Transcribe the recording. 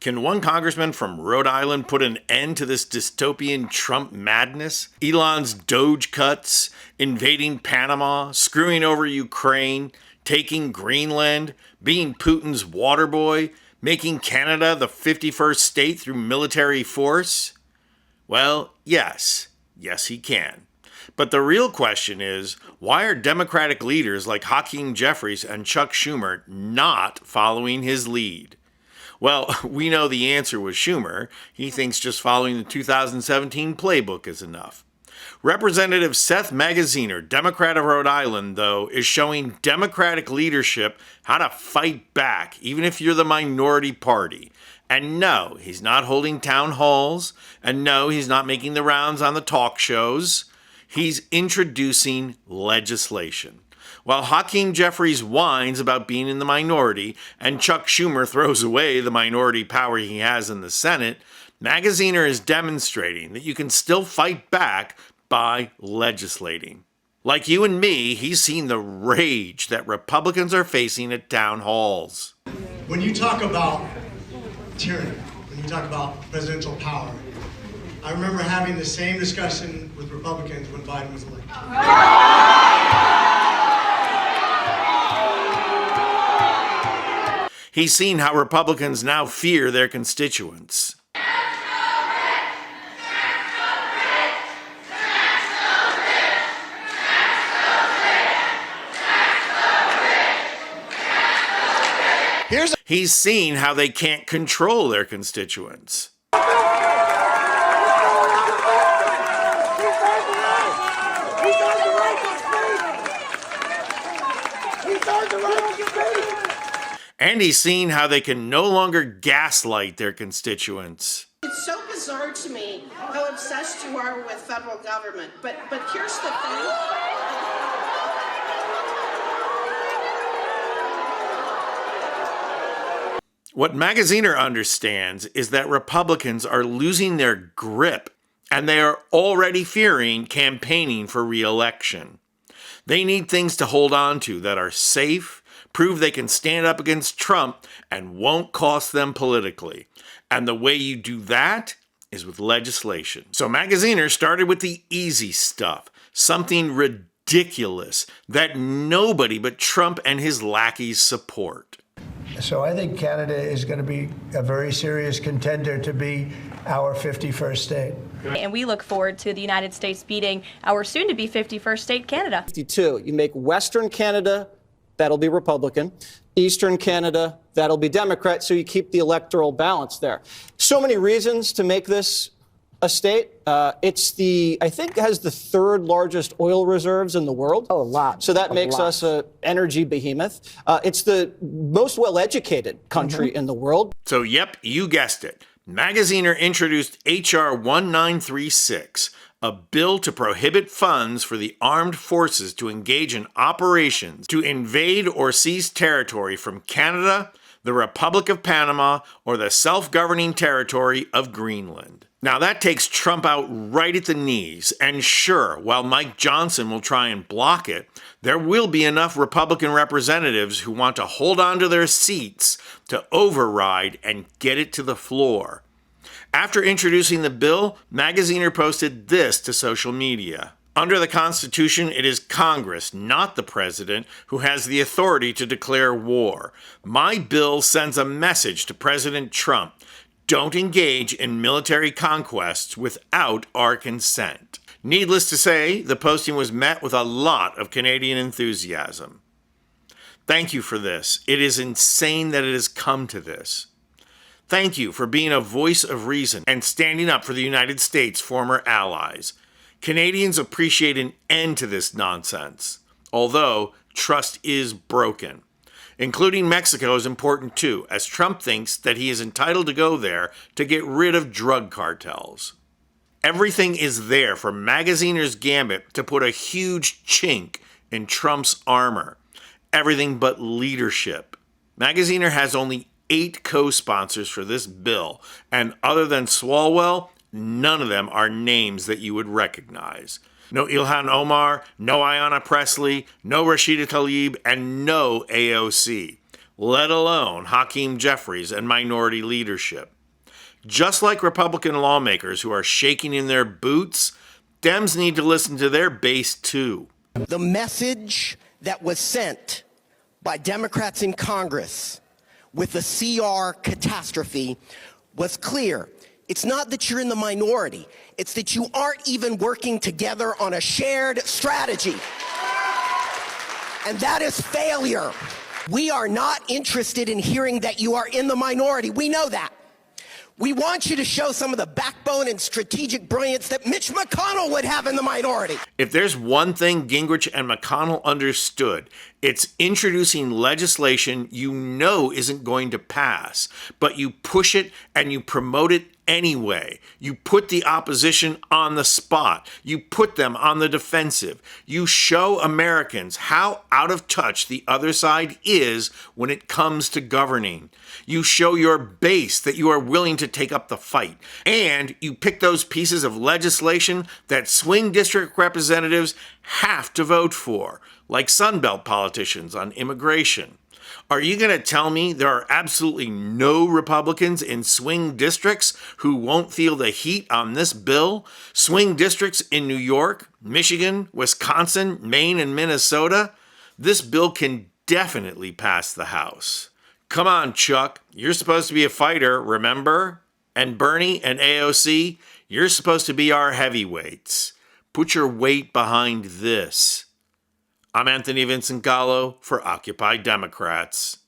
Can one congressman from Rhode Island put an end to this dystopian Trump madness? Elon's Doge cuts, invading Panama, screwing over Ukraine, taking Greenland, being Putin's water boy, making Canada the 51st state through military force? Well, yes. Yes, he can. But the real question is, why are Democratic leaders like Hakeem Jeffries and Chuck Schumer not following his lead? Well, we know the answer was Schumer. He thinks just following the 2017 playbook is enough. Representative Seth Magaziner, Democrat of Rhode Island, though, is showing Democratic leadership how to fight back, even if you're the minority party. And no, he's not holding town halls. And no, he's not making the rounds on the talk shows. He's introducing legislation. While Hakeem Jeffries whines about being in the minority and Chuck Schumer throws away the minority power he has in the Senate, Magaziner is demonstrating that you can still fight back by legislating. Like you and me, he's seen the rage that Republicans are facing at town halls. When you talk about tyranny, when you talk about presidential power, I remember having the same discussion with Republicans when Biden was elected. He's seen how Republicans now fear their constituents. He's seen how they can't control their constituents. And he's seen how they can no longer gaslight their constituents. It's so bizarre to me how obsessed you are with federal government. But here's the thing. What Magaziner understands is that Republicans are losing their grip, and they are already fearing campaigning for re-election. They need things to hold on to that are safe, prove they can stand up against Trump, and won't cost them politically. And the way you do that is with legislation. So Magaziner started with the easy stuff, something ridiculous that nobody but Trump and his lackeys support. So I think Canada is going to be a very serious contender to be our 51st state. And we look forward to the United States beating our soon-to-be 51st state, Canada. 52. You make Western Canada, that'll be Republican. Eastern Canada, that'll be Democrat, so you keep the electoral balance there. So many reasons to make this a state. I think it has the third largest oil reserves in the world. Oh, a lot. So that makes us an energy behemoth. It's the most well-educated country in the world. So yep, you guessed it. Magaziner introduced H.R. 1936, a bill to prohibit funds for the armed forces to engage in operations to invade or seize territory from Canada, the Republic of Panama, or the self-governing territory of Greenland. Now that takes Trump out right at the knees, and sure, while Mike Johnson will try and block it, there will be enough Republican representatives who want to hold on to their seats to override and get it to the floor. After introducing the bill, Magaziner posted this to social media. Under the Constitution, it is Congress, not the President, who has the authority to declare war. My bill sends a message to President Trump. Don't engage in military conquests without our consent. Needless to say, the posting was met with a lot of Canadian enthusiasm. Thank you for this. It is insane that it has come to this. Thank you for being a voice of reason and standing up for the United States' former allies. Canadians appreciate an end to this nonsense, although trust is broken. Including Mexico is important too, as Trump thinks that he is entitled to go there to get rid of drug cartels. Everything is there for Magaziner's gambit to put a huge chink in Trump's armor. Everything but leadership. Magaziner has only 8 co-sponsors for this bill, and other than Swalwell, none of them are names that you would recognize. No Ilhan Omar, no Ayanna Pressley, no Rashida Tlaib, and no AOC. let alone Hakeem Jeffries and minority leadership. Just like Republican lawmakers who are shaking in their boots, Dems need to listen to their base too. The message that was sent by Democrats in Congress with the CR catastrophe was clear. It's not that you're in the minority. It's that you aren't even working together on a shared strategy. And that is failure. We are not interested in hearing that you are in the minority. We know that. We want you to show some of the backbone and strategic brilliance that Mitch McConnell would have in the minority. If there's one thing Gingrich and McConnell understood, it's introducing legislation you know isn't going to pass, but you push it and you promote it anyway. You put the opposition on the spot. You put them on the defensive. You show Americans how out of touch the other side is when it comes to governing. You show your base that you are willing to take up the fight. And you pick those pieces of legislation that swing district representatives have to vote for, like Sunbelt politicians on immigration. Are you going to tell me there are absolutely no Republicans in swing districts who won't feel the heat on this bill? Swing districts in New York, Michigan, Wisconsin, Maine, and Minnesota? This bill can definitely pass the House. Come on, Chuck. You're supposed to be a fighter, remember? And Bernie and AOC, you're supposed to be our heavyweights. Put your weight behind this. I'm Anthony Vincent Gallo for Occupy Democrats.